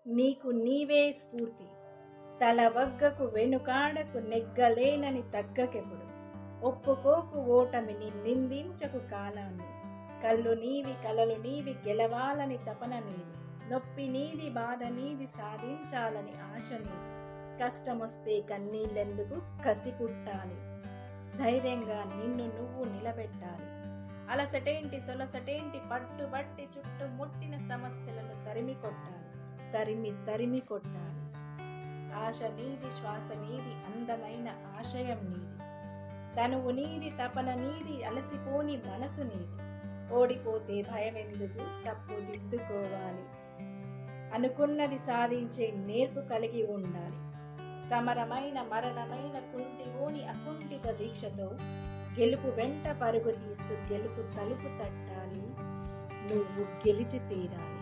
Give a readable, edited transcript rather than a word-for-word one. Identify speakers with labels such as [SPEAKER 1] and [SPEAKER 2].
[SPEAKER 1] నీకు నీవే స్ఫూర్తి. తల వగ్గకు వెనుకాడకు నెగ్గలేనని తగ్గకెప్పుడు. ఒప్పుకోకు ఓటమిని నిందించకు కాలాన్ని. కళ్ళు నీవి కలలు నీవి గెలవాలని తపన నీది. నొప్పి నీది బాధ నీది సాధించాలని ఆశ నీది. కష్టమొస్తే కన్నీళ్ళెందుకు కసి పుట్టాలి. ధైర్యంగా నిన్ను నువ్వు నిలబెట్టాలి. అలసటేంటి సొలసటేంటి పట్టుబట్టి చుట్టుముట్టిన సమస్యలను తరిమి కొట్టాలి. తరిమి తరిమి కొట్టాలి. ఆశ నీది శ్వాస నీది అందమైన ఆశయం నీది. తనువు నీది తపన నీది అలసిపోని మనసు నీది. ఓడిపోతే భయమెందుకు తప్పు దిద్దుకోవాలి. అనుకున్నది సాధించే నేర్పు కలిగి ఉండాలి. సమరమైన మరణమైన కుంటివోని అకుంఠిత దీక్షతో గెలుపు వెంట పరుగు తీస్తూ గెలుపు తలుపు తట్టాలి. నువ్వు గెలిచి తీరాలి.